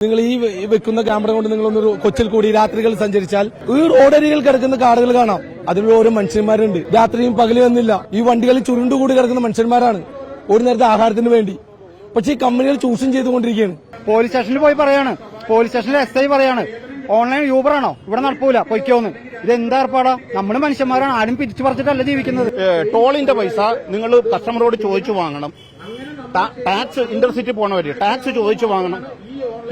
നിങ്ങൾ ഈ വെക്കുന്ന ക്യാമറ കൊണ്ട് നിങ്ങളൊന്നൊരു കൊച്ചിൽ കൂടി രാത്രികൾ സഞ്ചരിച്ചാൽ ഈ റോഡരികൾ കിടക്കുന്ന കാടുകൾ കാണാം. അതിലുള്ള ഓരോ മനുഷ്യന്മാരുണ്ട്. രാത്രിയും പകലും എന്നില്ല. ഈ വണ്ടികളിൽ ചുരുണ്ടുകൂടി കിടക്കുന്ന മനുഷ്യന്മാരാണ് ഒരു നേരത്തെ ആഹാരത്തിന് വേണ്ടി. പക്ഷേ ഈ കമ്പനികൾ ചൂഷണം ചെയ്തുകൊണ്ടിരിക്കുകയാണ്. പോലീസ് സ്റ്റേഷനിൽ പോയി പറയാണ്, പോലീസ് സ്റ്റേഷനിൽ SI പറയാണ്, ഓൺലൈൻ യൂബറാണോ ഇവിടെ നടക്കൂല പൊയ്ക്കോന്ന്. ഇത് എന്താ ഏർപ്പാടാ? നമ്മൾ മനുഷ്യന്മാരാണ്, ആരും പിരിച്ചു പറിച്ചിട്ടല്ല ജീവിക്കുന്നത്. ടോളിന്റെ പൈസ നിങ്ങൾ കസ്റ്റമറോട് ചോദിച്ചു വാങ്ങണം. ടാക്സ് ഇന്റർസിറ്റി പോണവര് ടാക്സ് ചോദിച്ചു വാങ്ങണം.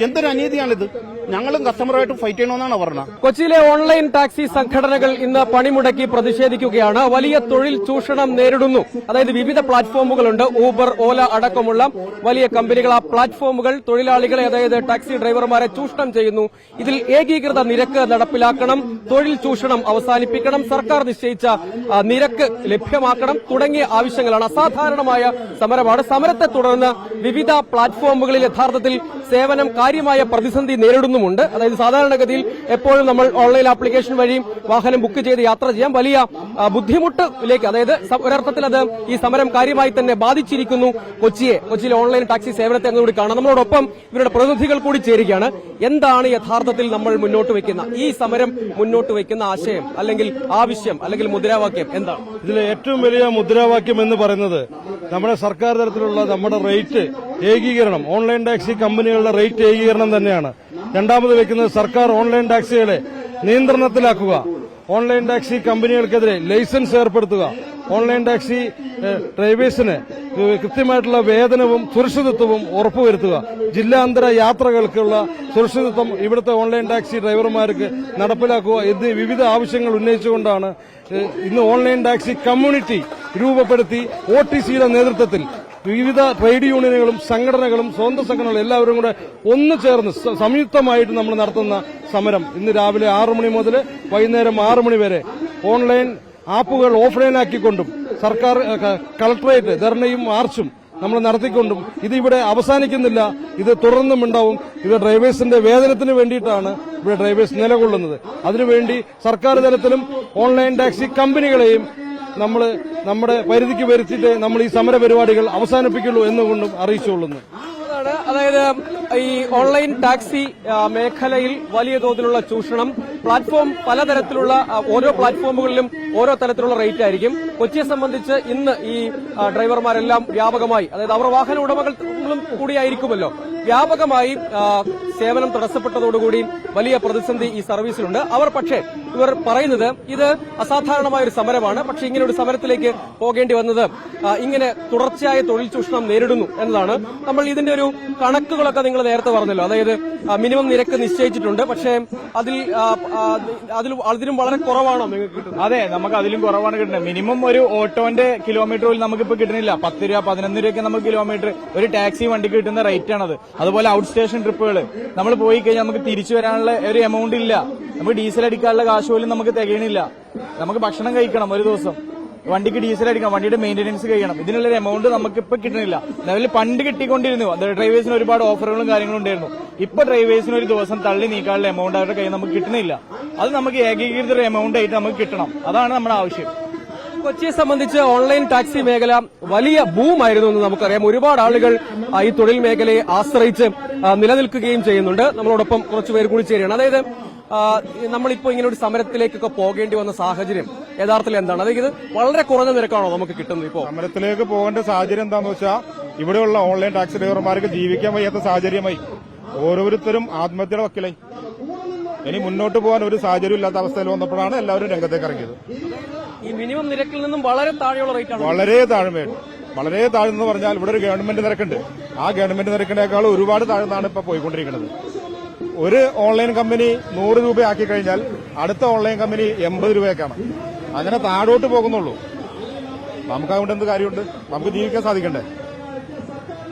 എന്തൊരു അനീതിയാണിത്. ഞങ്ങളും കസ്റ്റമറുമായിട്ട് ഫൈറ്റ് ചെയ്യണമെന്നാണ് പറഞ്ഞത്. കൊച്ചിയിലെ ഓൺലൈൻ ടാക്സി സംഘടനകൾ ഇന്ന് പണിമുടക്കി പ്രതിഷേധിക്കുകയാണ്. വലിയ തൊഴിൽ ചൂഷണം നേരിടുന്നു. അതായത് വിവിധ പ്ലാറ്റ്ഫോമുകളുണ്ട്. ഊബർ, ഓല അടക്കമുള്ള വലിയ കമ്പനികൾ. ആ പ്ലാറ്റ്ഫോമുകൾ തൊഴിലാളികളെ, അതായത് ടാക്സി ഡ്രൈവർമാരെ ചൂഷണം ചെയ്യുന്നു. ഇതിൽ ഏകീകൃത നിരക്ക് നടപ്പിലാക്കണം, തൊഴിൽ ചൂഷണം അവസാനിപ്പിക്കണം, സർക്കാർ നിശ്ചയിച്ച നിരക്ക് ലഭ്യമാക്കണം തുടങ്ങിയ ആവശ്യങ്ങളാണ്. അസാധാരണമായ സമരമാണ്. സമരത്തെ തുടർന്ന് വിവിധ പ്ലാറ്റ്ഫോമുകളിൽ യഥാർത്ഥത്തിൽ സേവനം കാര്യമായ പ്രതിസന്ധി നേരിടുന്നുമുണ്ട്. അതായത് സാധാരണഗതിയിൽ എപ്പോഴും നമ്മൾ ഓൺലൈൻ ആപ്ലിക്കേഷൻ വഴി വാഹനം ബുക്ക് ചെയ്ത് യാത്ര ചെയ്യാൻ വലിയ ബുദ്ധിമുട്ടിലേക്ക്, അതായത് ഒരർത്ഥത്തിൽ അത് ഈ സമരം കാര്യമായി തന്നെ ബാധിച്ചിരിക്കുന്നു കൊച്ചിയിലെ ഓൺലൈൻ ടാക്സി സേവനത്തെ എന്നുകൂടി കാണാം. നമ്മളോടൊപ്പം ഇവരുടെ പ്രതിനിധികൾ കൂടി ചേരുകയാണ്. എന്താണ് യഥാർത്ഥത്തിൽ നമ്മൾ മുന്നോട്ട് വയ്ക്കുന്ന ഈ സമരം മുന്നോട്ട് വയ്ക്കുന്ന ആശയം അല്ലെങ്കിൽ ആവശ്യം അല്ലെങ്കിൽ മുദ്രാവാക്യം എന്താണ്? ഇതിലെ ഏറ്റവും വലിയ മുദ്രാവാക്യം എന്ന് പറയുന്നത് നമ്മുടെ സർക്കാർ തലത്തിലുള്ള നമ്മുടെ റേറ്റ് ഏകീകരണം, ഓൺലൈൻ ടാക്സി കമ്പനികളുടെ റേറ്റ് ഏകീകരണം തന്നെയാണ്. രണ്ടാമത് വെക്കുന്നത് സർക്കാർ ഓൺലൈൻ ടാക്സികളെ നിയന്ത്രണത്തിലാക്കുക, ഓൺലൈൻ ടാക്സി കമ്പനികൾക്കെതിരെ ലൈസൻസ് ഏർപ്പെടുത്തുക, ഓൺലൈൻ ടാക്സി ഡ്രൈവേഴ്സിന് കൃത്യമായിട്ടുള്ള വേതനവും സുരക്ഷിതത്വവും ഉറപ്പുവരുത്തുക, ജില്ലാന്തര യാത്രകൾക്കുള്ള സുരക്ഷിതത്വം ഇവിടുത്തെ ഓൺലൈൻ ടാക്സി ഡ്രൈവർമാർക്ക് നടപ്പിലാക്കുക എന്നീ വിവിധ ആവശ്യങ്ങൾ ഉന്നയിച്ചുകൊണ്ടാണ് ഇന്ന് ഓൺലൈൻ ടാക്സി കമ്മ്യൂണിറ്റി രൂപപ്പെടുത്തി OTCയുടെ നേതൃത്വത്തിൽ വിവിധ ട്രേഡ് യൂണിയനുകളും സംഘടനകളും സ്വന്തം സംഘടനകളും എല്ലാവരും കൂടെ ഒന്നു ചേർന്ന് സംയുക്തമായിട്ട് നമ്മൾ നടത്തുന്ന സമരം ഇന്ന് രാവിലെ 6 മണി മുതൽ വൈകുന്നേരം 6 മണി വരെ ഓൺലൈൻ ആപ്പുകൾ ഓഫ്ലൈനാക്കിക്കൊണ്ടും സർക്കാർ കളക്ടറേറ്റ് ധർണയും മാർച്ചും നമ്മൾ നടത്തിക്കൊണ്ടും ഇത് ഇവിടെ അവസാനിക്കുന്നില്ല. ഇത് തുടർന്നും ഉണ്ടാവും. ഇത് ഡ്രൈവേഴ്സിന്റെ വേതനത്തിന് വേണ്ടിയിട്ടാണ് ഇവിടെ ഡ്രൈവേഴ്സ് നിലകൊള്ളുന്നത്. അതിനുവേണ്ടി സർക്കാർ തലത്തിലും ഓൺലൈൻ ടാക്സി കമ്പനികളെയും നമ്മൾ നമ്മുടെ പരിധിക്ക് വരുത്തിയിട്ട് നമ്മൾ ഈ സമര പരിപാടികൾ അവസാനിപ്പിക്കുള്ളൂ എന്നുകൊണ്ടും അറിയിച്ചുകൊള്ളുന്നു. അതായത് ഈ ഓൺലൈൻ ടാക്സി മേഖലയിൽ വലിയ തോതിലുള്ള ചൂഷണം, പ്ലാറ്റ്ഫോം പലതരത്തിലുള്ള ഓരോ പ്ലാറ്റ്ഫോമുകളിലും ഓരോ തരത്തിലുള്ള റേറ്റ് ആയിരിക്കും. കൊച്ചിയെ സംബന്ധിച്ച് ഇന്ന് ഈ ഡ്രൈവർമാരെല്ലാം വ്യാപകമായി, അതായത് അവർ വാഹന ഉടമകളും കൂടിയായിരിക്കുമല്ലോ, വ്യാപകമായി സേവനം തടസ്സപ്പെട്ടതോടുകൂടി വലിയ പ്രതിസന്ധി ഈ സർവീസിലുണ്ട്. ഇവർ പറയുന്നത് ഇത് അസാധാരണമായ ഒരു സമരമാണ്. പക്ഷെ ഇങ്ങനെ ഒരു സമരത്തിലേക്ക് പോകേണ്ടി വന്നത് ഇങ്ങനെ തുടർച്ചയായ തൊഴിൽ ചൂഷണം നേരിടുന്നു എന്നതാണ്. നമ്മൾ ഇതിന്റെ ഒരു കണക്കുകളൊക്കെ നിങ്ങൾ നേരത്തെ പറഞ്ഞല്ലോ. അതായത് മിനിമം നിരക്ക് നിശ്ചയിച്ചിട്ടുണ്ട്. പക്ഷേ അതിലും വളരെ കുറവാണോ നിങ്ങൾക്ക് കിട്ടുന്നത്? അതെ, നമുക്ക് അതിലും കുറവാണ് കിട്ടുന്നത്. മിനിമം ഒരു ഓട്ടോന്റെ കിലോമീറ്റർ പോലും നമുക്കിപ്പോ കിട്ടുന്നില്ല. 10 രൂപ 11 രൂപയ്ക്ക് നമുക്ക് കിലോമീറ്റർ ഒരു ടാക്സി വണ്ടിക്ക് കിട്ടുന്ന റേറ്റ് ആണത്. അതുപോലെ ഔട്ട് സ്റ്റേഷൻ ട്രിപ്പുകൾ നമ്മൾ പോയി കഴിഞ്ഞാൽ നമുക്ക് തിരിച്ചു വരാനുള്ള ഒരു എമൗണ്ട് ഇല്ല. നമുക്ക് ഡീസൽ അടിക്കാനുള്ള കാശ് പോലും നമുക്ക് തികയണില്ല. നമുക്ക് ഭക്ഷണം കഴിക്കണം, ഒരു ദിവസം വണ്ടിക്ക് ഡീസൽ അടിക്കണം, വണ്ടിയുടെ മെയിന്റനൻസ് കഴിയണം. ഇതിനുള്ളൊരു എമൗണ്ട് നമുക്കിപ്പോ കിട്ടുന്നില്ല. നിലവിൽ പണ്ട് കിട്ടിക്കൊണ്ടിരുന്നു. ഡ്രൈവേഴ്സിന് ഒരുപാട് ഓഫറുകളും കാര്യങ്ങളും ഉണ്ടായിരുന്നു. ഇപ്പൊ ഡ്രൈവേഴ്സിന് ഒരു ദിവസം തള്ളി നീക്കാനുള്ള എമൗണ്ട് അവരുടെ കയ്യിൽ നമുക്ക് കിട്ടുന്നില്ല. അത് നമുക്ക് ഏകീകൃത ഒരു എമൗണ്ട് ആയിട്ട് നമുക്ക് കിട്ടണം. അതാണ് നമ്മുടെ ആവശ്യം. കൊച്ചിയെ സംബന്ധിച്ച് ഓൺലൈൻ ടാക്സി മേഖല വലിയ ബൂമായിരുന്നു എന്ന് നമുക്കറിയാം. ഒരുപാട് ആളുകൾ ഈ തൊഴിൽ മേഖലയെ ആശ്രയിച്ച് നിലനിൽക്കുകയും ചെയ്യുന്നുണ്ട്. നമ്മളോടൊപ്പം കുറച്ചുപേർ കൂടി ചേരുകയാണ്. അതായത് നമ്മളിപ്പോ ഇങ്ങനെ ഒരു സമരത്തിലേക്കൊക്കെ പോകേണ്ടി വന്ന സാഹചര്യം യഥാർത്ഥത്തിൽ എന്താണ്? അതായത് ഇത് വളരെ കുറഞ്ഞ നിരക്കാണോ നമുക്ക് കിട്ടുന്നത്? ഇപ്പോൾ സമരത്തിലേക്ക് പോകേണ്ട സാഹചര്യം എന്താണെന്ന് വെച്ചാൽ ഇവിടെയുള്ള ഓൺലൈൻ ടാക്സി ഡ്രൈവർമാർക്ക് ജീവിക്കാൻ വയ്യാത്ത സാഹചര്യമായി. ഓരോരുത്തരും ആത്മഹത്യയുടെ വക്കിലായി. ഇനി മുന്നോട്ട് പോകാൻ ഒരു സാഹചര്യം ഇല്ലാത്ത അവസ്ഥയിൽ വന്നപ്പോഴാണ് എല്ലാവരും രംഗത്തേക്ക് ഇറങ്ങിയത്. ഈ മിനിമം നിരക്കിൽ നിന്നും വളരെ താഴെയുള്ള റേറ്റാണ്. വളരെ താഴ്ന്നു പറഞ്ഞാൽ ഇവിടെ ഒരു ഗവൺമെന്റ് നിരക്കുണ്ട്. ആ ഗവൺമെന്റ് നിരക്കിനേക്കാൾ ഒരുപാട് താഴ്ന്നാണ് ഇപ്പൊ പോയിക്കൊണ്ടിരിക്കുന്നത്. ഒരു ഓൺലൈൻ കമ്പനി 100 രൂപയാക്കി കഴിഞ്ഞാൽ അടുത്ത ഓൺലൈൻ കമ്പനി 80 രൂപയൊക്കെയാണ്. അങ്ങനെ താഴോട്ട് പോകുന്നുള്ളൂ. നമുക്ക് അതുകൊണ്ട് എന്ത് കാര്യമുണ്ട്? നമുക്ക് ജീവിക്കാൻ സാധിക്കണ്ടേ?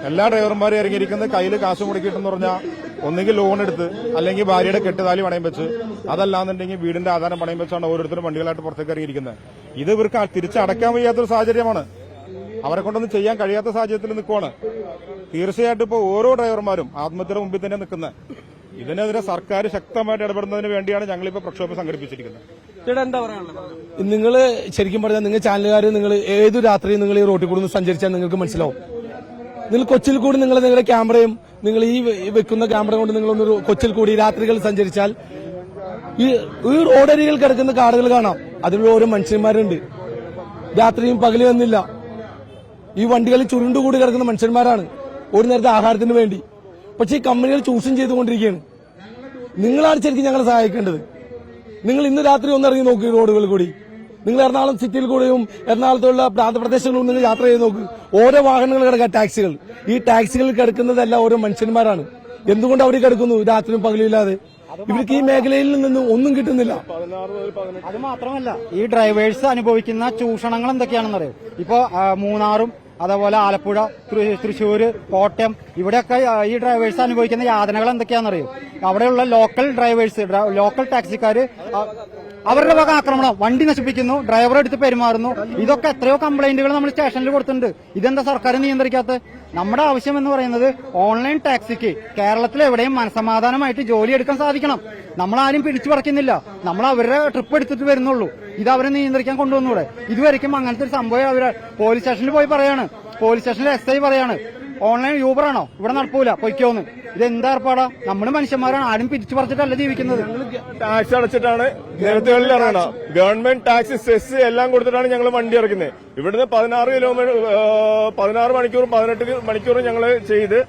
എല്ലാ ഡ്രൈവർമാരും ഇറങ്ങിയിരിക്കുന്നത് കയ്യിൽ കാശ് മുടക്കിയിട്ടെന്ന് പറഞ്ഞാൽ ഒന്നുകിൽ ലോൺ എടുത്ത്, അല്ലെങ്കിൽ ഭാര്യയുടെ കെട്ടുതാലി പണയം വെച്ച്, അതല്ലാന്നുണ്ടെങ്കിൽ വീടിന്റെ ആധാരം പണയം വെച്ചാണ് ഓരോരുത്തരും വണ്ടികളായിട്ട് പുറത്തേക്ക് ഇറങ്ങിയിരിക്കുന്നത്. ഇത് ഇവർക്ക് തിരിച്ചടക്കാൻ വയ്യാത്തൊരു സാഹചര്യമാണ്. അവരെ കൊണ്ടൊന്നും ചെയ്യാൻ കഴിയാത്ത സാഹചര്യത്തിൽ നിൽക്കുവാണ്. തീർച്ചയായിട്ടും ഇപ്പോൾ ഓരോ ഡ്രൈവർമാരും ആത്മഹത്യയുടെ മുമ്പിൽ തന്നെ നിൽക്കുന്നത്. ഇതിനെതിരെ സർക്കാർ ശക്തമായിട്ട് ഇടപെടുന്നതിന് വേണ്ടിയാണ് ഞങ്ങളിപ്പോൾ പ്രക്ഷോഭം സംഘടിപ്പിച്ചിരിക്കുന്നത്. നിങ്ങൾ ശരിക്കും പറഞ്ഞാൽ നിങ്ങൾ ചാനലുകാർ, നിങ്ങൾ ഏതു രാത്രി നിങ്ങൾ ഈ റോട്ടിൽ കൂടി സഞ്ചരിച്ചാൽ നിങ്ങൾക്ക് മനസ്സിലാവും. നിങ്ങൾ കൊച്ചിയിൽ കൂടി നിങ്ങളുടെ ക്യാമറയും നിങ്ങൾ ഈ വെക്കുന്ന ക്യാമറ കൊണ്ട് നിങ്ങളൊന്നൊരു കൊച്ചിൽ കൂടി രാത്രികൾ സഞ്ചരിച്ചാൽ ഈ റോഡരികൾ കിടക്കുന്ന കാടുകൾ കാണാം. അതിലുള്ള ഓരോ മനുഷ്യന്മാരുണ്ട്. രാത്രിയും പകലും എന്നില്ല. ഈ വണ്ടികളിൽ ചുരുണ്ടുകൂടി കിടക്കുന്ന മനുഷ്യന്മാരാണ് ഒരു നേരത്തെ ആഹാരത്തിന് വേണ്ടി. പക്ഷേ ഈ കമ്പനികൾ ചൂഷണം ചെയ്തുകൊണ്ടിരിക്കുകയാണ്. നിങ്ങളാണ് ശരിക്കും ഞങ്ങളെ സഹായിക്കേണ്ടത്. നിങ്ങൾ ഇന്ന് രാത്രി ഒന്നിറങ്ങി നോക്കി റോഡുകളിൽ കൂടി. നിങ്ങൾ എറണാകുളം സിറ്റിയിൽ കൂടെയും എറണാകുളത്തുള്ള പ്രാന്തപ്രദേശങ്ങളിലും നിങ്ങൾ യാത്ര ചെയ്ത് നോക്ക്. ഓരോ വാഹനങ്ങൾ കിടക്കുക, ടാക്സികൾ. ഈ ടാക്സികളിൽ കിടക്കുന്നതെല്ലാം ഓരോ മനുഷ്യന്മാരാണ്. എന്തുകൊണ്ട് അവർ കിടക്കുന്നു രാത്രിയും പകലില്ലാതെ? ഇവർക്ക് ഈ മേഖലയിൽ നിന്നും ഒന്നും കിട്ടുന്നില്ല. അത് മാത്രമല്ല, ഈ ഡ്രൈവേഴ്സ് അനുഭവിക്കുന്ന ചൂഷണങ്ങൾ എന്തൊക്കെയാണെന്നറിയോ? ഇപ്പോ മൂന്നാറും അതേപോലെ ആലപ്പുഴ, തൃശ്ശൂര്, കോട്ടയം ഇവിടെയൊക്കെ ഈ ഡ്രൈവേഴ്സ് അനുഭവിക്കുന്ന യാതനകൾ എന്തൊക്കെയാണെന്നറിയോ? അവിടെയുള്ള ലോക്കൽ ഡ്രൈവേഴ്സ്, ലോക്കൽ ടാക്സിക്കാര് അവരുടെ വക ആക്രമണം, വണ്ടി നശിപ്പിക്കുന്നു, ഡ്രൈവറെ എടുത്ത് പെരുമാറുന്നു. ഇതൊക്കെ എത്രയോ കംപ്ലൈന്റുകൾ നമ്മൾ സ്റ്റേഷനിൽ കൊടുത്തിട്ടുണ്ട്. ഇതെന്താ സർക്കാർ നിയന്ത്രിക്കാത്ത? നമ്മുടെ ആവശ്യം എന്ന് പറയുന്നത് ഓൺലൈൻ ടാക്സിക്ക് കേരളത്തിൽ എവിടെയും മനസമാധാനമായിട്ട് ജോലിയെടുക്കാൻ സാധിക്കണം. നമ്മളാരും പിടിച്ചു പറിക്കുന്നില്ല. നമ്മൾ അവരുടെ ട്രിപ്പ് എടുത്തിട്ട് വരുന്നുള്ളൂ. ഇത് അവരെ നിയന്ത്രിക്കാൻ കൊണ്ടുവന്നൂടെ? ഇതുവരെയ്ക്കും അങ്ങനത്തെ ഒരു സംഭവം അവര് പോലീസ് സ്റ്റേഷനിൽ പോയി പറയാണ്. പോലീസ് സ്റ്റേഷനിൽ SI പറയാണ്, ഓൺലൈൻ യൂബറാണോ ഇവിടെ നടക്കൂല, പൊയ്ക്കോന്ന്. ഇതെന്താ ഏർപ്പാടാ? നമ്മുടെ മനുഷ്യന്മാരാണ്, ആരും പിരിച്ചു പറിച്ചിട്ടല്ല ജീവിക്കുന്നത്. ടാക്സ് അടച്ചിട്ടാണ് നിരത്തുകളിൽ ഇറങ്ങണം. ഗവൺമെന്റ് ടാക്സ്, സെസ് എല്ലാം കൊടുത്തിട്ടാണ് ഞങ്ങൾ വണ്ടി ഇറക്കുന്നത്. ഇവിടുന്ന് 16 മണിക്കൂറും 18 മണിക്കൂറും ഞങ്ങൾ ചെയ്ത്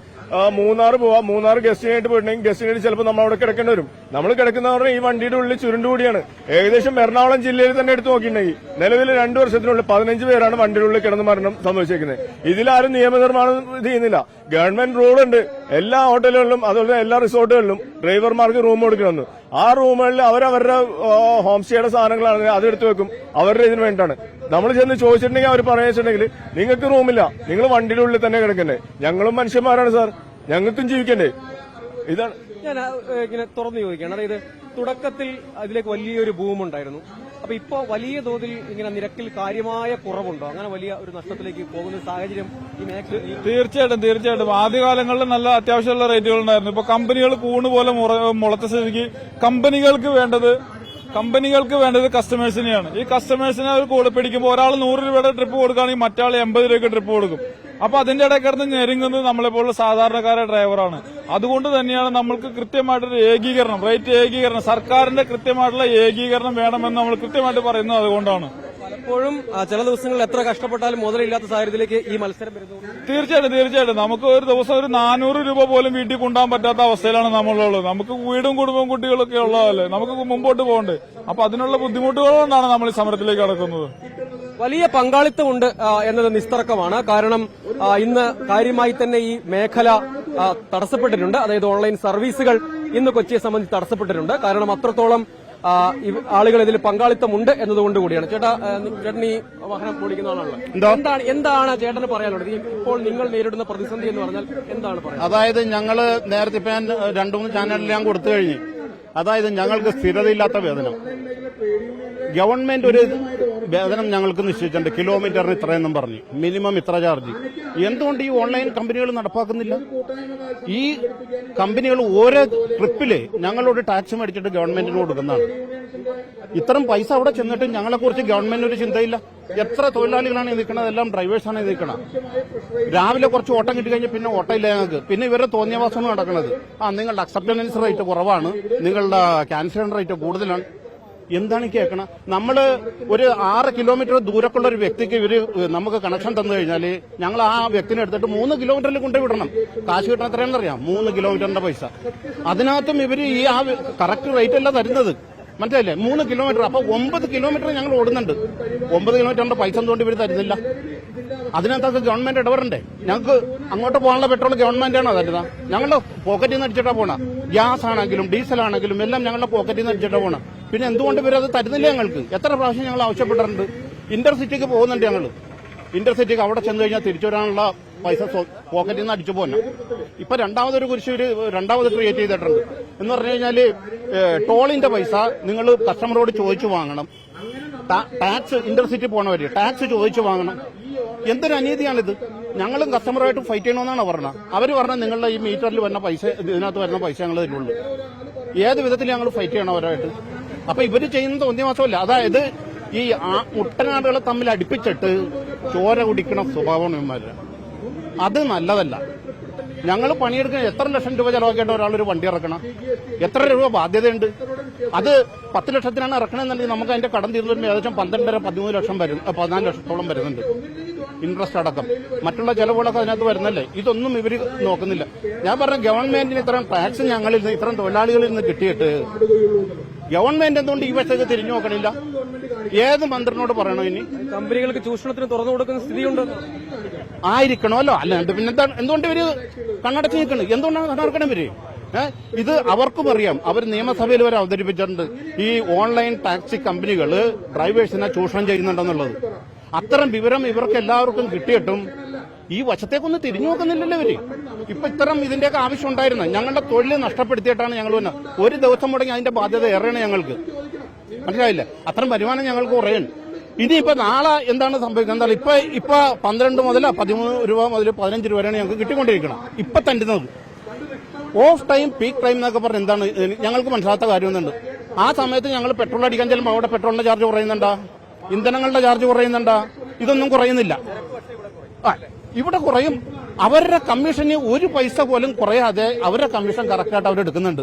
മൂന്നാർ പോവാം. മൂന്നാർ ഗസ്റ്റിനായിട്ട് പോയിട്ടുണ്ടെങ്കിൽ ഗസ്റ്റിനായിട്ട് ചിലപ്പോൾ നമ്മൾ അവിടെ കിടക്കേണ്ടി വരും. നമ്മൾ കിടക്കുന്നവരുടെ ഈ വണ്ടിയുടെ ഉള്ളിൽ ചുരുണ്ടുകൂടിയാണ്. ഏകദേശം എറണാകുളം ജില്ലയിൽ തന്നെ എടുത്തു നോക്കിയിട്ടുണ്ടെങ്കിൽ നിലവിൽ 2 വർഷത്തിനുള്ളിൽ 15 പേരാണ് വണ്ടിയുടെ ഉള്ളിൽ കിടന്ന് മരണം സംഭവിച്ചേക്കുന്നത്. ഇതിലാരും നിയമനിർമ്മാണം ചെയ്യുന്നില്ല. ഗവൺമെന്റ് റൂളുണ്ട്. എല്ലാ ഹോട്ടലുകളിലും അതുപോലെ എല്ലാ റിസോർട്ടുകളിലും ഡ്രൈവർമാർക്ക് റൂം കൊടുക്കണമെന്ന്. ആ റൂമുകളിൽ അവരവരുടെ ഹോം സ്റ്റേയുടെ സാധനങ്ങളാണ് അതെടുത്ത് വെക്കും. അവരുടെ ഇതിന് വേണ്ടിയിട്ടാണ്. നമ്മൾ ചെന്ന് ചോദിച്ചിട്ടുണ്ടെങ്കിൽ അവർ പറയുന്നുണ്ടെങ്കിൽ നിങ്ങൾക്ക് റൂമില്ല, നിങ്ങൾ വണ്ടിയുടെ ഉള്ളിൽ തന്നെ കിടക്കണ്ടേ. ഞങ്ങളും മനുഷ്യന്മാരാണ് സാർ, ഞങ്ങൾക്കും ജീവിക്കണ്ടേ. ഇതാണ് ഞാൻ ഇങ്ങനെ തുറന്നു ചോദിക്കുകയാണ്. അതായത് തുടക്കത്തിൽ അതിലേക്ക് വലിയൊരു ബൂമുണ്ടായിരുന്നു. അപ്പൊ ഇപ്പോ വലിയ തോതിൽ ഇങ്ങനെ നിരക്കിൽ കാര്യമായ കുറവുണ്ടോ? അങ്ങനെ വലിയ ഒരു നഷ്ടത്തിലേക്ക് പോകുന്ന സാഹചര്യം ഈ മേഖലയിൽ? തീർച്ചയായിട്ടും ആദ്യകാലങ്ങളിൽ നല്ല അത്യാവശ്യമുള്ള റേറ്റുകൾ ഉണ്ടായിരുന്നു. ഇപ്പൊ കമ്പനികൾ കൂണ് പോലെ മുളച്ച സ്ഥിതിക്ക് കമ്പനികൾക്ക് വേണ്ടത് കസ്റ്റമേഴ്സിനെയാണ്. ഈ കസ്റ്റമേഴ്സിനെ അവർ കൂടെ പിടിക്കുമ്പോൾ ഒരാൾ 100 രൂപയുടെ ട്രിപ്പ് കൊടുക്കുകയാണെങ്കിൽ മറ്റാൾ 80 രൂപയ്ക്ക് ട്രിപ്പ് കൊടുക്കും. അപ്പൊ അതിന്റെ ഇടയിൽ കിടന്ന് ഞെരുങ്ങുന്നത് നമ്മളെപ്പോലുള്ള സാധാരണക്കാരെ ഡ്രൈവറാണ്. അതുകൊണ്ട് തന്നെയാണ് നമ്മൾക്ക് കൃത്യമായിട്ടൊരു ഏകീകരണം, റേറ്റ് ഏകീകരണം, സർക്കാരിന്റെ കൃത്യമായിട്ടുള്ള ഏകീകരണം വേണമെന്ന് നമ്മൾ കൃത്യമായിട്ട് പറയുന്നത് അതുകൊണ്ടാണ്. പലപ്പോഴും ചില ദിവസങ്ങളിൽ എത്ര കഷ്ടപ്പെട്ടാലും മുതലില്ലാത്ത സാഹചര്യത്തിലേക്ക് ഈ മത്സരം വരുന്നു. തീർച്ചയായിട്ടും നമുക്ക് ഒരു ദിവസം ഒരു 400 രൂപ പോലും വീട്ടിൽ കൊണ്ടുപോകാൻ പറ്റാത്ത അവസ്ഥയിലാണ് നമ്മളുള്ളത്. നമുക്ക് വീടും കുടുംബവും കുട്ടികളൊക്കെ ഉള്ളതല്ലേ, നമുക്ക് മുമ്പോട്ട് പോകണ്ടേ. അപ്പൊ അതിനുള്ള ബുദ്ധിമുട്ടുകൾ കൊണ്ടാണ് നമ്മൾ ഈ സമരത്തിലേക്ക് കടക്കുന്നത്. വലിയ പങ്കാളിത്തമുണ്ട് എന്നത് നിസ്തർക്കമാണ്. കാരണം ഇന്ന് കാര്യമായി തന്നെ ഈ മേഖല തടസ്സപ്പെട്ടിട്ടുണ്ട്. അതായത് ഓൺലൈൻ സർവീസുകൾ ഇന്ന് കൊച്ചിയെ സംബന്ധിച്ച് തടസ്സപ്പെട്ടിട്ടുണ്ട്. കാരണം അത്രത്തോളം ആളുകൾ ഇതിൽ പങ്കാളിത്തമുണ്ട് എന്നതുകൊണ്ട് കൂടിയാണ്. ചേട്ടൻ ഈ വാഹനം ഓടിക്കുന്ന ആളാണല്ലോ, എന്താണ് ചേട്ടന് പറയാനുള്ളത്? ഇപ്പോൾ നിങ്ങൾ നേരിടുന്ന പ്രതിസന്ധി എന്ന് പറഞ്ഞാൽ എന്താണ് പറയുന്നത്? അതായത് ഞങ്ങള് നേരത്തെ ഇപ്പൊ ഞാൻ 2-3 ചാനലിൽ ഞാൻ കൊടുത്തു കഴിഞ്ഞു. അതായത് ഞങ്ങൾക്ക് സ്ഥിരതയില്ലാത്ത വേതനം. ഗവൺമെന്റ് ഒരു വേതനം ഞങ്ങൾക്ക് നിശ്ചയിച്ചിട്ടുണ്ട്, കിലോമീറ്ററിന് ഇത്രയെന്നും പറഞ്ഞു, മിനിമം ഇത്ര ചാർജ്. എന്തുകൊണ്ട് ഈ ഓൺലൈൻ കമ്പനികൾ നടപ്പാക്കുന്നില്ല? ഈ കമ്പനികൾ ഓരോ ട്രിപ്പില് ഞങ്ങളോട് ടാക്സ് മേടിച്ചിട്ട് ഗവൺമെന്റിന് കൊടുക്കുന്നതാണ്. ഇത്തരം പൈസ അവിടെ ചെന്നിട്ട് ഞങ്ങളെക്കുറിച്ച് ഗവൺമെന്റിന് ഒരു ചിന്തയില്ല. എത്ര തൊഴിലാളികളാണ് നിൽക്കുന്നത്? എല്ലാം ഡ്രൈവേഴ്സാണ് നിൽക്കണം. രാവിലെ കുറച്ച് ഓട്ടം കിട്ടി കഴിഞ്ഞാൽ പിന്നെ ഓട്ടമില്ല ഞങ്ങൾക്ക്. പിന്നെ ഇവരുടെ തോന്നിയവാസമാണ് നടക്കുന്നത്. നിങ്ങളുടെ അക്സെപ്റ്റൻസ് റേറ്റ് കുറവാണ്, നിങ്ങളുടെ ക്യാൻസലേഷൻ റേറ്റ് കൂടുതലാണ്. എന്താണ് കേൾക്കണം? നമ്മള് ഒരു 6 കിലോമീറ്റർ ദൂരക്കുള്ള ഒരു വ്യക്തിക്ക് ഇവര് നമുക്ക് കണക്ഷൻ തന്നു കഴിഞ്ഞാൽ ഞങ്ങൾ ആ വ്യക്തിനെ എടുത്തിട്ട് 3 കിലോമീറ്ററിൽ കൊണ്ടുവിടണം. കാശ് കിട്ടണം എത്രയാണെന്നറിയാം? 3 കിലോമീറ്ററിന്റെ പൈസ. അതിനകത്തും ഇവര് ഈ കറക്റ്റ് റേറ്റ് അല്ല തരുന്നത്, മനസ്സിലായില്ലേ? 3 കിലോമീറ്റർ. അപ്പൊ 9 കിലോമീറ്റർ ഞങ്ങൾ ഓടുന്നുണ്ട്. 9 കിലോമീറ്ററിന്റെ പൈസ എന്തുകൊണ്ട് ഇവർ തരുന്നില്ല? അതിനകത്തൊക്കെ ഗവൺമെന്റ് ഇടപെടണ്ടേ? ഞങ്ങൾക്ക് അങ്ങോട്ട് പോകാനുള്ള പെട്രോൾ ഗവൺമെന്റാണോ തരുന്നത്? ഞങ്ങളുടെ പോക്കറ്റിൽ നിന്ന് അടിച്ചിട്ടാ പോണ. ഗ്യാസ് ആണെങ്കിലും ഡീസൽ ആണെങ്കിലും എല്ലാം ഞങ്ങളുടെ പോക്കറ്റിൽ നിന്ന് അടിച്ചിട്ടാ പോണ. പിന്നെ എന്തുകൊണ്ട് ഇവരത് തരുന്നില്ല? ഞങ്ങൾക്ക് എത്ര പ്രാവശ്യം ഞങ്ങൾ ആവശ്യപ്പെട്ടിട്ടുണ്ട്. ഇന്റർസിറ്റിക്ക് പോകുന്നുണ്ട് ഞങ്ങൾ. ഇന്റർസിറ്റിക്ക് അവിടെ ചെന്ന് കഴിഞ്ഞാൽ തിരിച്ചു വരാനുള്ള പൈസ പോക്കറ്റിൽ നിന്ന് അടിച്ചു പോന്നെ. ഇപ്പൊ രണ്ടാമതൊരു കുരിശ് രണ്ടാമത് ക്രിയേറ്റ് ചെയ്തിട്ടുണ്ട്. എന്ന് പറഞ്ഞു കഴിഞ്ഞാല് ടോളിന്റെ പൈസ നിങ്ങൾ കസ്റ്റമറോട് ചോദിച്ചു വാങ്ങണം. ടാക്സ് ഇന്റർസിറ്റി പോണവര് ടാക്സ് ചോദിച്ചു വാങ്ങണം. എന്തൊരു അനീതിയാണിത്? ഞങ്ങളും കസ്റ്റമറുമായിട്ട് ഫൈറ്റ് ചെയ്യണമെന്നാണ് പറഞ്ഞത്. അവർ പറഞ്ഞത് നിങ്ങളുടെ ഈ മീറ്ററിൽ വരുന്ന പൈസ, ഇതിനകത്ത് വരുന്ന പൈസ ഞങ്ങൾ തരുള്ളൂ. ഏത് വിധത്തിൽ ഞങ്ങൾ ഫൈറ്റ് ചെയ്യണം അവരായിട്ട്? അപ്പൊ ഇവര് ചെയ്യുന്നത് ഒന്നിമാസമല്ല. അതായത് ഈ മുട്ടനാടുകളെ തമ്മിൽ അടുപ്പിച്ചിട്ട് ചോര കുടിക്കണ സ്വഭാവമാണ് ഇവന്മാരുടെ. അത് നല്ലതല്ല. ഞങ്ങൾ പണിയെടുക്കുന്ന എത്ര ലക്ഷം രൂപ ചെലവാക്കേണ്ട ഒരാളൊരു വണ്ടി ഇറക്കണം? എത്ര രൂപ ബാധ്യതയുണ്ട്? അത് 10 ലക്ഷത്തിനാണ് ഇറക്കണമെന്നുണ്ടെങ്കിൽ നമുക്ക് അതിന്റെ കടം തീർന്നു ഏകദേശം 12-13 ലക്ഷം വരും, 14 ലക്ഷത്തോളം വരുന്നുണ്ട്, ഇൻട്രസ്റ്റ് അടക്കം. മറ്റുള്ള ചെലവുകളൊക്കെ അതിനകത്ത് വരുന്നല്ലേ. ഇതൊന്നും ഇവർ നോക്കുന്നില്ല. ഞാൻ പറഞ്ഞ ഗവൺമെന്റിന് ഇത്തരം ടാക്സ് ഞങ്ങളിൽ നിന്ന്, ഇത്തരം തൊഴിലാളികളിൽ നിന്ന് കിട്ടിയിട്ട് ഗവൺമെന്റ് എന്തുകൊണ്ട് ഈ വശത്തേക്ക് തിരിഞ്ഞു നോക്കണില്ല? ഏത് മന്ത്രിനോട് പറയണോ ഇനി? കമ്പനികൾക്ക് ചൂഷണത്തിന് തുറന്നു കൊടുക്കുന്ന സ്ഥിതിയുണ്ട് ആയിരിക്കണമല്ലോ. അല്ലാണ്ട് പിന്നെന്താ? എന്തുകൊണ്ട് ഇവര് കണ്ണടച്ച് നിൽക്കണം? എന്തുകൊണ്ടാണ് കണ്ണടക്കണം ഇവര്? ഇത് അവർക്കും അറിയാം. അവർ നിയമസഭയിൽ വരെ അവതരിപ്പിച്ചിട്ടുണ്ട് ഈ ഓൺലൈൻ ടാക്സി കമ്പനികൾ ഡ്രൈവേഴ്സിനെ ചൂഷണം ചെയ്യുന്നുണ്ടെന്നുള്ളത്. അത്തരം വിവരം ഇവർക്ക് എല്ലാവർക്കും കിട്ടിയിട്ടും ഈ വശത്തേക്കൊന്നും തിരിഞ്ഞു നോക്കുന്നില്ലല്ലോ ഇവര്. ഇപ്പൊ ഇത്തരം ഇതിന്റെയൊക്കെ ആവശ്യം ഉണ്ടായിരുന്നു. ഞങ്ങളുടെ തൊഴിൽ നഷ്ടപ്പെടുത്തിയിട്ടാണ് ഞങ്ങൾ വന്നത്. ഒരു ദിവസം മുടങ്ങി അതിന്റെ ബാധ്യത ഏറെയാണ് ഞങ്ങൾക്ക്. മനസ്സിലായില്ലേ? അത്തരം വരുമാനം ഞങ്ങൾക്ക് കുറയാണ്. ഇനിയിപ്പോ നാളെ എന്താണ് സംഭവിക്കുന്നത്? ഇപ്പൊ 12 മുതൽ 13 രൂപ മുതൽ 15 രൂപ വരെയാണ് ഞങ്ങൾക്ക് കിട്ടിക്കൊണ്ടിരിക്കണം. ഇപ്പൊ തണ്ടുന്നത് ഓഫ് ടൈം, പീക്ക് ടൈം എന്നൊക്കെ പറഞ്ഞ് എന്താണ് ഞങ്ങൾക്ക് മനസ്സിലാത്ത കാര്യമൊന്നുണ്ട്. ആ സമയത്ത് ഞങ്ങൾ പെട്രോൾ അടിക്കാൻ ചെല്ലുമ്പോൾ അവിടെ പെട്രോളിന്റെ ചാർജ് കുറയുന്നുണ്ടാ? ഇന്ധനങ്ങളുടെ ചാർജ് കുറയുന്നുണ്ടാ? ഇതൊന്നും കുറയുന്നില്ല. ഇവിടെ കുറയും. അവരുടെ കമ്മീഷന് ഒരു പൈസ പോലും കുറയാതെ അവരുടെ കമ്മീഷൻ കറക്റ്റായിട്ട് അവരെടുക്കുന്നുണ്ട്.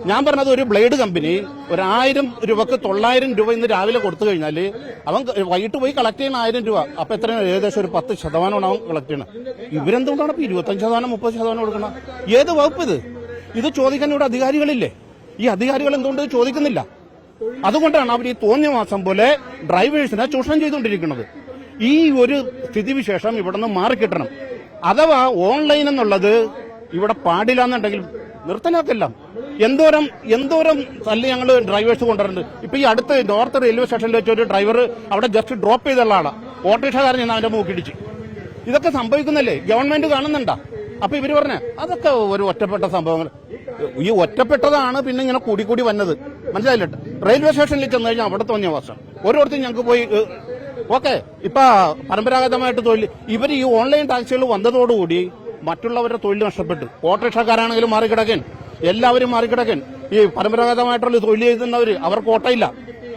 ഞാൻ പറഞ്ഞത് ഒരു ബ്ലേഡ് കമ്പനി 1000 രൂപക്ക് 900 രൂപ ഇന്ന് രാവിലെ കൊടുത്തു കഴിഞ്ഞാൽ അവൻ വൈകിട്ട് പോയി കളക്ട് ചെയ്യണം 1000 രൂപ. അപ്പൊ എത്രയാണ്? ഏകദേശം ഒരു 10% അവൻ കളക്ട് ചെയ്യണം. ഇവരെന്തുകൊണ്ടാണ് ഇപ്പൊ 25%, 30% കൊടുക്കണം? ഏത് വകുപ്പ് ഇത് ചോദിക്കാൻ ഇവിടെ അധികാരികളില്ലേ? ഈ അധികാരികൾ എന്തുകൊണ്ട് ചോദിക്കുന്നില്ല? അതുകൊണ്ടാണ് അവർ ഈ തോന്നിയ മാസം പോലെ ഡ്രൈവേഴ്സിനെ ചൂഷണം ചെയ്തുകൊണ്ടിരിക്കുന്നത്. ഈ ഒരു സ്ഥിതിവിശേഷം ഇവിടെ നിന്ന് മാറിക്കിട്ടണം. അഥവാ ഓൺലൈൻ എന്നുള്ളത് ഇവിടെ പാടില്ല എന്നുണ്ടെങ്കിൽ നിർത്തലാക്കല്ല. എന്തോരം തല്ല് ഞങ്ങൾ ഡ്രൈവേഴ്സ് കൊണ്ടുവരുന്നുണ്ട്. ഇപ്പൊ ഈ അടുത്ത് നോർത്ത് റെയിൽവേ സ്റ്റേഷനിൽ വെച്ച് ഒരു ഡ്രൈവർ അവിടെ ജസ്റ്റ് ഡ്രോപ്പ് ചെയ്തുള്ള ആളാണ്. ഓട്ടോറിക്ഷക്കാരൻ ഞാൻ അവന്റെ മൂക്കിടിച്ച്. ഇതൊക്കെ സംഭവിക്കുന്നല്ലേ? ഗവൺമെന്റ് കാണുന്നുണ്ടാ? അപ്പൊ ഇവര് പറഞ്ഞ അതൊക്കെ ഒരു ഒറ്റപ്പെട്ട സംഭവങ്ങൾ. ഈ ഒറ്റപ്പെട്ടതാണ് പിന്നെ ഇങ്ങനെ കൂടി വന്നത്. മനസ്സിലായില്ല? റെയിൽവേ സ്റ്റേഷനിൽ ചെന്ന് കഴിഞ്ഞാൽ അവിടെ തോന്നിയ വർഷം ഓരോരുത്തരും ഞങ്ങൾക്ക് പോയി ഓക്കെ. ഇപ്പൊ പരമ്പരാഗതമായിട്ട് തൊഴിൽ ഇവർ ഈ ഓൺലൈൻ ടാക്സികൾ വന്നതോടുകൂടി മറ്റുള്ളവരുടെ തൊഴിൽ നഷ്ടപ്പെട്ടു. ഓട്ടോറിക്ഷക്കാരാണെങ്കിലും മാറിക്കിടക്കൻ, എല്ലാവരും മാറിക്കിടക്കൻ. ഈ പരമ്പരാഗതമായിട്ടുള്ള തൊഴിൽ ചെയ്യുന്നവര് അവർക്ക് ഓട്ടയില്ല.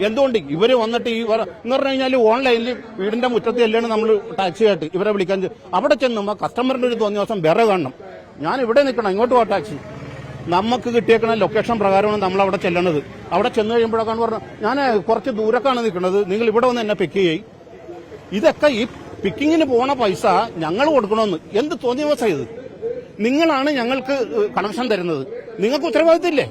എന്തുകൊണ്ട്? ഇവര് വന്നിട്ട് എന്ന് പറഞ്ഞു കഴിഞ്ഞാൽ ഓൺലൈനിൽ വീടിന്റെ മുറ്റത്ത് എല്ലാം നമ്മൾ ടാക്സി ആയിട്ട് ഇവരെ വിളിക്കാൻ അവിടെ ചെന്നുമ്പോൾ കസ്റ്റമറിന്റെ ഒരു തോന്നിയ ദിവസം വേറെ കാണണം. ഞാൻ ഇവിടെ നിൽക്കണം, ഇങ്ങോട്ട് പോകാം ടാക്സി. നമുക്ക് കിട്ടിയേക്കണ ലൊക്കേഷൻ പ്രകാരമാണ് നമ്മൾ അവിടെ ചെല്ലണത്. അവിടെ ചെന്ന് കഴിയുമ്പോഴൊക്കെയാണ് പറഞ്ഞു ഞാൻ കുറച്ച് ദൂരക്കാണ് നിൽക്കുന്നത്, നിങ്ങൾ ഇവിടെ വന്ന് എന്നെ പിക്ക് ചെയ്യും. ഇതൊക്കെ ഈ പിക്കിങ്ങിന് പോണ പൈസ ഞങ്ങൾ കൊടുക്കണമെന്ന് എന്ത് തോന്നിയ ദിവസം ഇത്? നിങ്ങളാണ് ഞങ്ങൾക്ക് കണക്ഷൻ തരുന്നത്, നിങ്ങൾക്ക് ഉത്തരവാദിത്തമില്ലേ?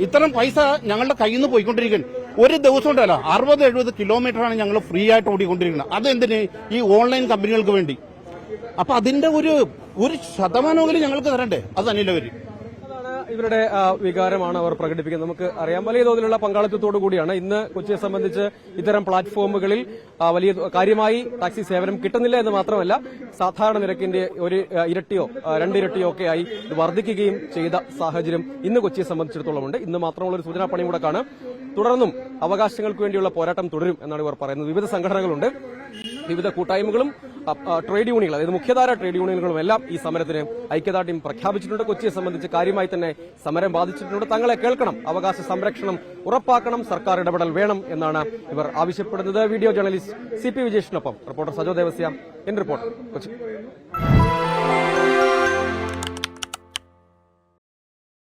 ഇത്തരം പൈസ ഞങ്ങളുടെ കയ്യിൽ നിന്ന് പോയിക്കൊണ്ടിരിക്കുന്നു. ഒരു ദിവസം ഉണ്ടല്ലോ 60-70 കിലോമീറ്ററാണ് ഞങ്ങൾ ഫ്രീ ആയിട്ട് ഓടിക്കൊണ്ടിരിക്കുന്നത്. അതെന്തിന്? ഈ ഓൺലൈൻ കമ്പനികൾക്ക് വേണ്ടി. അപ്പൊ അതിന്റെ ഒരു ശതമാനമെങ്കിലും ഞങ്ങൾക്ക് തരണ്ടേ? അത് തന്നെയല്ലേ വരും. ഇവരുടെ വികാരമാണ് അവർ പ്രകടിപ്പിക്കുന്നത്. നമുക്ക് അറിയാം, വലിയ തോതിലുള്ള പങ്കാളിത്തത്തോടു കൂടിയാണ് ഇന്ന് കൊച്ചിയെ സംബന്ധിച്ച് ഇത്തരം പ്ലാറ്റ്ഫോമുകളിൽ വലിയ കാര്യമായി ടാക്സി സേവനം കിട്ടുന്നില്ല എന്ന് മാത്രമല്ല സാധാരണ നിരക്കിന്റെ ഒരു ഇരട്ടിയോ 2 ഇരട്ടിയോ ഒക്കെ ആയി ഇത് വർദ്ധിക്കുകയും ചെയ്ത സാഹചര്യം ഇന്ന് കൊച്ചിയെ സംബന്ധിച്ചിടത്തോളം ഉണ്ട്. ഇന്ന് മാത്രമുള്ള ഒരു സൂചനാ പണിമുടക്കാണ്. തുടർന്നും അവകാശങ്ങൾക്ക് വേണ്ടിയുള്ള പോരാട്ടം തുടരും എന്നാണ് ഇവർ പറയുന്നത്. വിവിധ സംഘടനകളുണ്ട്, വിവിധ കൂട്ടായ്മകളും ട്രേഡ് യൂണിയനുകൾ, അതായത് മുഖ്യധാര ട്രേഡ് യൂണിയനുകളും എല്ലാം ഈ സമരത്തിന് ഐക്യദാർഢ്യം പ്രഖ്യാപിച്ചിട്ടുണ്ട്. കൊച്ചിയെ സംബന്ധിച്ച് കാര്യമായി തന്നെ സമരം ബാധിച്ചിട്ടുണ്ട്. തങ്ങളെ കേൾക്കണം, അവകാശ സംരക്ഷണം ഉറപ്പാക്കണം, സർക്കാർ ഇടപെടൽ വേണം എന്നാണ് ഇവർ ആവശ്യപ്പെടുന്നത്. വീഡിയോ ജേർണലിസ്റ്റ് CP വിജേഷിനൊപ്പം റിപ്പോർട്ടർ സജോ ദേവസ്യ, എൻ റിപ്പോർട്ടർ, കൊച്ചി.